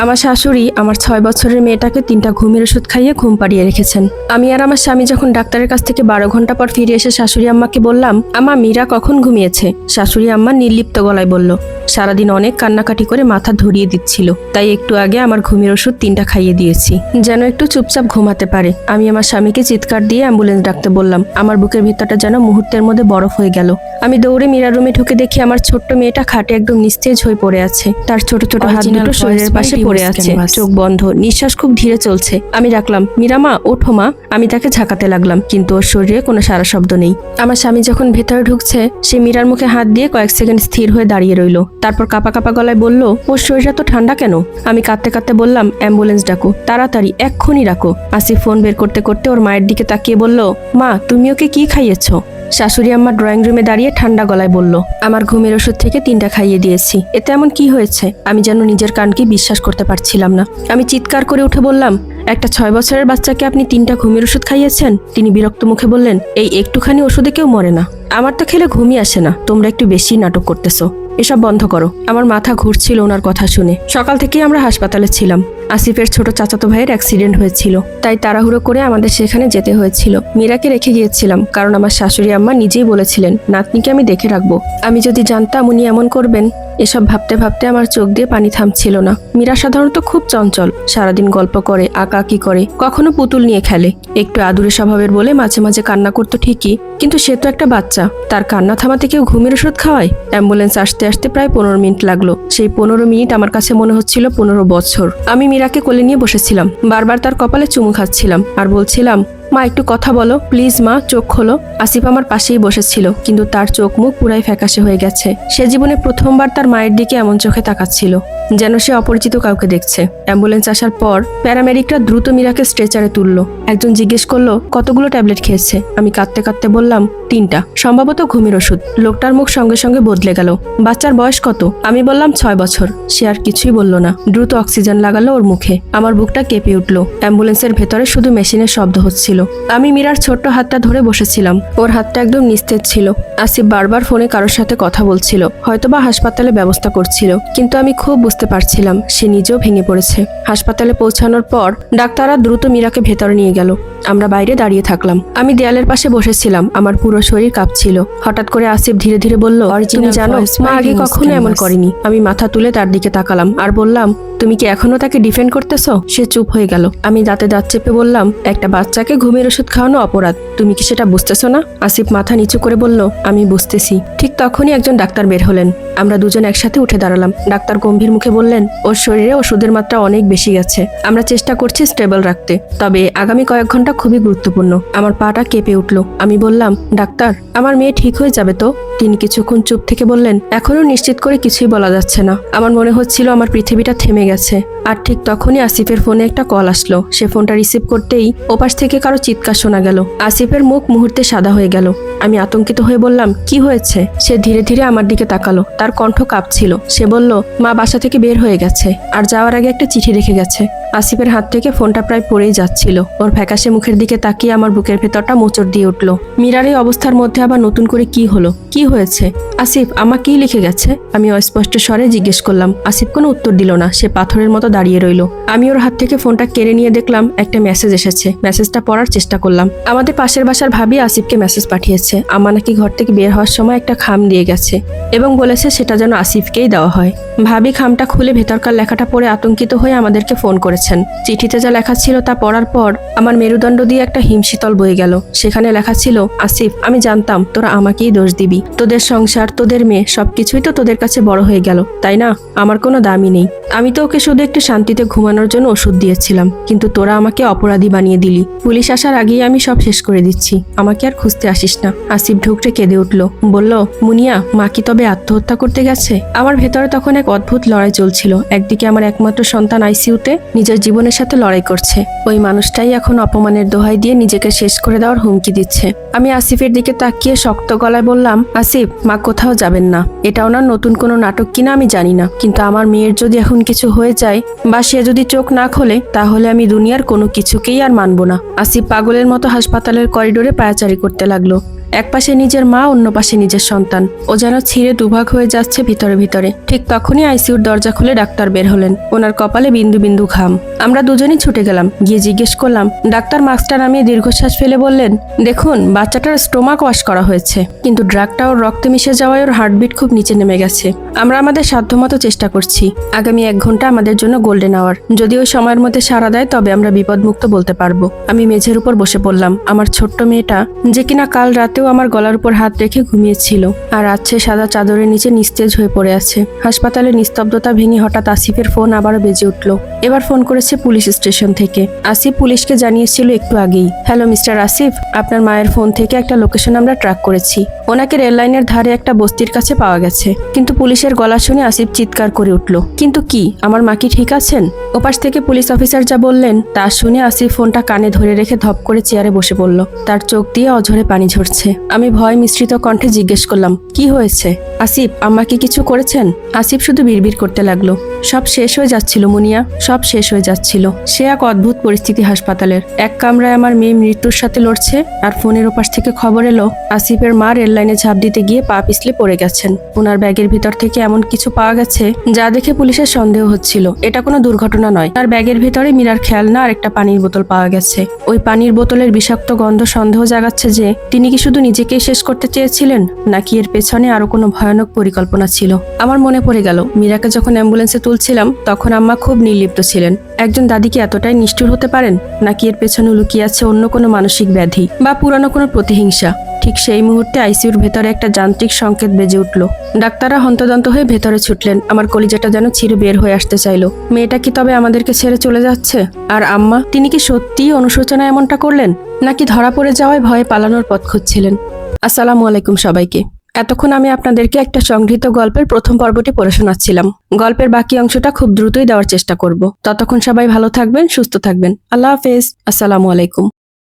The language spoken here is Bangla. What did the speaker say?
আমার শাশুড়ি আমার 6 বছরের মেয়েটাকে 3টা ঘুমের ওষুধ খাইয়ে ঘুম পাড়িয়ে রেখেছেন। আমি আর আমার স্বামী যখন ডাক্তারের কাছ থেকে 12 ঘন্টা পর ফিরে এসে শাশুড়ি আম্মাকে বললাম, আমা মীরা কখন ঘুমিয়েছে? শাশুড়ি আম্মা নির্লিপ্ত গলায় বলল, সারাদিন অনেক কান্নাকাটি করে মাথা ধরিয়ে দিচ্ছিল, তাই একটু আগে আমার ঘুমের ওষুধ 3টা খাইয়ে দিয়েছি, যেন একটু চুপচাপ ঘুমাতে পারে। আমি আমার স্বামীকে চিৎকার দিয়ে অ্যাম্বুলেন্স ডাকতে বললাম। আমার বুকের ভিতরটা যেন মুহূর্তের মধ্যে বরফ হয়ে গেল। আমি দৌড়ে মীরার রুমে ঢুকে দেখি আমার ছোট্ট মেয়েটা খাটে একদম নিস্তেজ হয়ে পড়ে আছে। তার ছোট ছোট হাত দুটো শরীরের পাশে পড়ে আছে, চোখ বন্ধ, নিঃশ্বাস খুব ধীরে চলছে। আমি ডাকলাম, মীরা মা, ওঠো মা। আমি তাকে ঝাঁকাতে লাগলাম, কিন্তু ওর শরীরে কোনো সারা শব্দ নেই। আমার স্বামী যখন ভেতরে ঢুকছে, সে মীরার মুখে হাত দিয়ে কয়েক সেকেন্ড স্থির হয়ে দাঁড়িয়ে রইল। তারপর কাঁপা কাঁপা গলায় বলল, ওর শরীরটা তো ঠান্ডা কেন? আমি কাঁদতে কাঁদতে বললাম, অ্যাম্বুলেন্স ডাকো, তাড়াতাড়ি, এক্ষুনি রাখো। আসিফ ফোন বের করতে করতে ওর মায়ের দিকে তাকিয়ে বলল, মা, তুমি ওকে কি খাইয়েছ? শাশুড়ি আম্মা ড্রয়িং রুমে দাঁড়িয়ে ঠান্ডা গলায় বলল, আমার ঘুমের ওষুধ থেকে 3টা খাইয়ে দিয়েছি। এতে এমন কি হয়েছে? আমি যেন নিজের কানকে বিশ্বাস করতে পারছিলাম না। আমি চিৎকার করে উঠে বললাম, একটা 6 বছরের বাচ্চাকে আপনি 3টা ঘুমের ওষুধ খাইয়েছেন? তিনি বিরক্ত মুখে বললেন, এই একটুখানি ওষুধে কেউ মরে না। আমার তো খেলে ঘুমই আসে না, তোমরা একটু বেশি নাটক করতেছো, এসব বন্ধ করো। আমার মাথা ঘুরছিল ওনার কথা শুনে। সকাল থেকেই আমরা হাসপাতালে ছিলাম। আসিফের ছোট চাচাতো ভাইয়ের অ্যাক্সিডেন্ট হয়েছিল, তাই তাড়াহুড়ো করে আমাদের সেখানে যেতে হয়েছিল। মীরাকে রেখে গিয়েছিলাম, কারণ আমার শাশুড়ি আম্মা নিজেই বলেছিলেন নাতনিকে আমি দেখে রাখবো। আমি যদি জানতাম উনি এমন করবেন। এসব ভাবতে ভাবতে আমার চোখ দিয়ে পানি থামছিল না। মীরা সাধারণত খুব চঞ্চল, সারাদিন গল্প করে, আঁকাআঁকি করে, কখনো পুতুল নিয়ে খেলে। একটু আদুরে স্বভাবের বলে মাঝে মাঝে কান্না করতো ঠিকই, কিন্তু সে তো একটা বাচ্চা, তার কান্না থামাতে কেউ ঘুমের ওষুধ খাওয়ায়? অ্যাম্বুলেন্স আসতে আসতে প্রায় 15 মিনিট লাগলো। সেই 15 মিনিট আমার কাছে মনে হচ্ছিল 15 বছর। আমি মীরাকে কোলে নিয়ে বসেছিলাম, বারবার তার কপালে চুমু খাচ্ছিলাম আর বলছিলাম, মা, একটু কথা বলো প্লিজ, মা, চোখ খোলো। আসিফ আমার পাশেই বসেছিল, কিন্তু তার চোখ মুখ পুরাই ফ্যাকাশে হয়ে গেছে। সে জীবনে প্রথমবার তার মায়ের দিকে এমন চোখে তাকাচ্ছিল, যেন সে অপরিচিত কাউকে দেখছে। অ্যাম্বুলেন্স আসার পর প্যারামেডিকরা দ্রুত মীরাকে স্ট্রেচারে তুললো। একজন জিজ্ঞেস করলো, কতগুলো ট্যাবলেট খেয়েছে? আমি কাঁদতে কাঁদতে বললাম, 3টা, সম্ভবত ঘুমের ওষুধ। লোকটার মুখ সঙ্গে সঙ্গে বদলে গেল। বাচ্চার বয়স কত? আমি বললাম 6 বছর। সে আর কিছুই বলল না, দ্রুত অক্সিজেন লাগালো ওর মুখে। আমার বুকটা কেঁপে উঠলো। অ্যাম্বুলেন্সের ভেতরে শুধু মেশিনের শব্দ হচ্ছিল। আমি মীরার ছোট্ট হাতটা ধরে বসেছিলাম। ওর হাতটা একদম নিস্তেজ ছিল। আসিফ বারবার ফোনে কারোর সাথে কথা বলছিল, হয়তোবা হাসপাতালে ব্যবস্থা করছিল, কিন্তু আমি খুব বুঝতে পারছিলাম সে নিজেও ভেঙে পড়েছে। হাসপাতালে পৌঁছানোর পর ডাক্তাররা দ্রুত মীরাকে ভেতরে নিয়ে গেল। আমরা বাইরে দাঁড়িয়ে থাকলাম। আমি দেয়ালের পাশে বসেছিলাম, আমার পুরো শরীর কাঁপছিল। হঠাৎ করে আসিফ ধীরে ধীরে বলল, তুমি জানো, মা আগে কখনো এমন করেনি। আমি মাথা তুলে তার দিকে তাকালাম আর বললাম, তুমি কি এখনো তাকে ডিফেন্ড করতেছো? সে চুপ হয়ে গেল। আমি দাঁতে দাঁত চেপে বললাম, একটা বাচ্চাকে ঘুমের ওষুধ খাওয়ানো অপরাধ, তুমি কি সেটা বুঝতেছো না? আসিফ মাথা নিচু করে বলল, আমি বুঝতেছি। ঠিক তখনই একজন ডাক্তার বের হলেন। আমরা দুজন একসাথে উঠে দাঁড়ালাম। ডাক্তার গম্ভীর মুখে বললেন, ওর শরীরে ওষুধের মাত্রা অনেক বেশি গেছে। আমরা চেষ্টা করছি স্টেবল রাখতে, তবে আগামী কয়েক ঘন্টা খুবই গুরুত্বপূর্ণ। আমার পাটা কেঁপে উঠল। আমি বললাম, ডাক্তার, আমার মেয়ে ঠিক হয়ে যাবে তো? তিনি কিছুক্ষণ চুপ থেকে বললেন, এখনো নিশ্চিত করে কিছুই বলা যাচ্ছে না। আমার মনে হচ্ছিল আমার পৃথিবীটা থেমে গেছে। আর ঠিক তখনই আসিফের ফোনে একটা কল আসলো। সে ফোনটা রিসিভ করতেই ওপাশ থেকে কারো চিৎকার শোনা গেল। আসিফের মুখ মুহূর্তে সাদা হয়ে গেল। আমি আতঙ্কিত হয়ে বললাম, কি হয়েছে? সে ধীরে ধীরে আমার দিকে তাকালো। তার কণ্ঠ কাঁপছিল। সে বলল, মা বাসা থেকে বের হয়ে গেছে, আর যাওয়ার আগে একটা চিঠি রেখে গেছে। আসিফের হাত থেকে ফোনটা প্রায় পড়েই যাচ্ছিল। ওর ফ্যাকাশে মুখের দিকে তাকিয়ে আমার বুকের ভেতরটা মোচড় দিয়ে উঠল। মীরার এই অবস্থার মধ্যে আবার নতুন করে কি হলো? কি হয়েছে? আসিফ, আমা কি লিখে গেছে? আমি অস্পষ্ট স্বরে জিজ্ঞেস করলাম। আসিফ কোনো উত্তর দিল না। সে পাথরের মতো দাঁড়িয়ে রইল। আমি ওর হাত থেকে ফোনটা কেড়ে নিয়ে দেখলাম একটা মেসেজ এসেছে। মেসেজটা পড়ার চেষ্টা করলাম। আমাদের পাশের বাসার ভাবি আসিফকে মেসেজ পাঠিয়েছে। আমা নাকি ঘর থেকে বের হওয়ার সময় একটা খাম দিয়ে গেছে এবং বলেছে সেটা যেন আসিফকেই দেওয়া হয়। ভাবি খামটা খুলে ভেতরকার লেখাটা পড়ে আতঙ্কিত হয়ে আমাদেরকে ফোন করেছেন। চিঠিতে যা লেখা ছিল তা পড়ার পর আমার মেরুদণ্ড দিয়ে একটা হিমশীতল বয়ে গেল। সেখানে লেখা ছিল, আসিফ, আমি জানতাম তোরা আমাকেই দোষ দিবি। তোদের সংসার, তোদের মেয়ে, সবকিছুই তো তোদের কাছে বড় হয়ে গেল, তাই না? আমার কোনো দামই নেই। আমি তো ওকে শুধু একটু শান্তিতে ঘুমানোর জন্য ওষুধ দিয়েছিলাম, কিন্তু তোরা আমাকে অপরাধী বানিয়ে দিলি। পুলিশ আসার আগেই আমি সব শেষ করে দিচ্ছি। আমাকে আর খুঁজতে আসিস না। আসিফ ঢুকরে কেঁদে উঠল। বলল, মুনিয়া, মা কি তবে আত্মহত্যা করতে গেছে? আমার ভেতরে তখন এক অদ্ভুত লড়াই চলছিল। একদিকে আমার একমাত্র সন্তান আইসিইউতে নিজের জীবনের সাথে লড়াই করছে। ওই মানুষটাই এখন অপমানের দোহাই দিয়ে নিজেকে শেষ করে দেওয়ার হুমকি দিচ্ছে। আমি আসিফের দিকে তাকিয়ে শক্ত গলায় বললাম, আসিফ, মা কোথাও যাবেন না। এটা ওনার নতুন কোনো নাটক কিনা আমি জানি না, কিন্তু আমার মেয়ের যদি এখন কিছু হয়ে যায় বা সে যদি চোখ না খোলে, তাহলে আমি দুনিয়ার কোনো কিছুকেই আর মানব না। আসিফ পাগলের মতো হাসপাতালের করিডোরে পায়াচারি করতে লাগলো। এক পাশে নিজের মা, অন্য পাশে নিজের সন্তান। ও যেন ছিঁড়ে দুভাগ হয়ে যাচ্ছে ভিতরে ভিতরে। ঠিক তখনই আইসিইউর দরজা খুলে ডাক্তার বের হলেন। ওনার কপালে বিন্দু বিন্দু ঘাম। আমরা দুজনেই ছুটে গেলাম। গিয়ে জিজ্ঞেস করলাম। ডাক্তার মাস্কটা নামিয়ে দীর্ঘশ্বাস ফেলে বললেন, দেখুন বাচ্চাটার স্টোমাক ওয়াশ করা হয়েছে, কিন্তু ড্রাগটা ওর রক্তে মিশে যাওয়ায় ওর হার্টবিট খুব নিচে নেমে গেছে। আমরা আমাদের সাধ্যমতো চেষ্টা করছি। আগামী 1 ঘন্টা আমাদের জন্য গোল্ডেন আওয়ার। যদি ওই সময়ের মধ্যে সাড়া দেয় তবে আমরা বিপদমুক্ত বলতে পারবো। আমি মেঝের উপর বসে পড়লাম। আমার ছোট্ট মেয়েটা, যে কিনা কাল রাতেও আমার গলার উপর হাত রেখে ঘুমিয়েছিল, আর আছে সাদা চাদরের নিচে নিস্তেজ হয়ে পড়ে আছে। হাসপাতালে নিস্তব্ধতা ভেঙে হঠাৎ আসিফের ফোন আবারও বেজে উঠল। এবার ফোন করেছে পুলিশ স্টেশন থেকে। আসিফ পুলিশকে জানিয়েছিল একটু আগেই। হ্যালো মিস্টার আসিফ, আপনার মায়ের ফোন থেকে একটা লোকেশন আমরা ট্র্যাক করেছি। ওনাকে রেল লাইনের ধারে একটা বস্তির কাছে পাওয়া গেছে। কিন্তু পুলিশের গলা শুনে আসিফ চিৎকার করে উঠল, কিন্তু কি, আমার মা কি ঠিক আছেন? ওপাশ থেকে পুলিশ অফিসার যা বললেন তা শুনে আসিফ ফোনটা কানে ধরে রেখে ধপ করে চেয়ারে বসে পড়ল। তার চোখ দিয়ে অঝরে পানি ঝরছে। আমি ভয় মিশ্রিত কণ্ঠে জিজ্ঞেস করলাম, কি হয়েছে? আসিফ, আম্মা কি কিছু করেছেন? আসিফ শুধু বিড়বিড় করতে লাগলো, সব শেষ হয়ে যাচ্ছিল মুনিয়া, সব শেষ হয়ে যাচ্ছিল। সে এক অদ্ভুত পরিস্থিতি হাসপাতালের। এক কামরায় আমার মেয়ে মৃত্যুর সাথে লড়ছে, আর ফোনের ওপাশ থেকে খবর এলো আসিফের মা রেল লাইনে ঝাঁপ দিতে গিয়ে পা পিছলে পড়ে গেছেন। ওনার ব্যাগের ভিতর থেকে এমন কিছু পাওয়া গেছে যা দেখে পুলিশের সন্দেহ হচ্ছিল এটা কোনো দুর্ঘটনা নয়। তার ব্যাগের ভিতরে মীরার খেলনা আর একটা পানির বোতল পাওয়া গেছে। ওই পানির বোতলের বিষাক্ত গন্ধ সন্দেহ জাগাচ্ছে যে তিনি কি শুধু নিজেকেই শেষ করতে চেয়েছিলেন, নাকি এর পেছনে আরো কোনো ভয়ানক পরিকল্পনা ছিল। আমার মনে পড়ে গেল, মীরাকে যখন অ্যাম্বুলেন্সে তুলছিলাম তখন আম্মা খুব নির্লিপ্ত ছিলেন। একজন দাদি কি এতটাই নিষ্ঠুর হতে পারেন, নাকি এর পেছনে লুকিয়ে আছে অন্য কোনো মানসিক ব্যাধি বা পুরানো কোনো প্রতিহিংসা? ঠিক সেই মুহূর্তে আইসিইউর ভেতরে একটা যান্ত্রিক সংকেত বেজে উঠল। ডাক্তাররা হন্তদন্ত হয়ে ভেতরে ছুটলেন। আমার কলিজাটা যেন ছিঁড়ে বের হয়ে আসতে চাইলো। মেয়েটা কি তবে আমাদেরকে ছেড়ে চলে যাচ্ছে? আর আম্মা, তিনি কি সত্যিই অনুশোচনায় এমনটা করলেন, নাকি ধরা পড়ে যাওয়ায় ভয়ে পালানোর পথ খুঁজছিলেন? আসসালামু আলাইকুম সবাইকে। এতক্ষণ আমি আপনাদেরকে একটা সংগৃহীত গল্পের প্রথম পর্বটি পড়ে শোনাচ্ছিলাম। গল্পের বাকি অংশটা খুব দ্রুতই দেওয়ার চেষ্টা করব। ততক্ষণ সবাই ভালো থাকবেন, সুস্থ থাকবেন। আল্লাহ হাফেজ। আসসালামু আলাইকুম।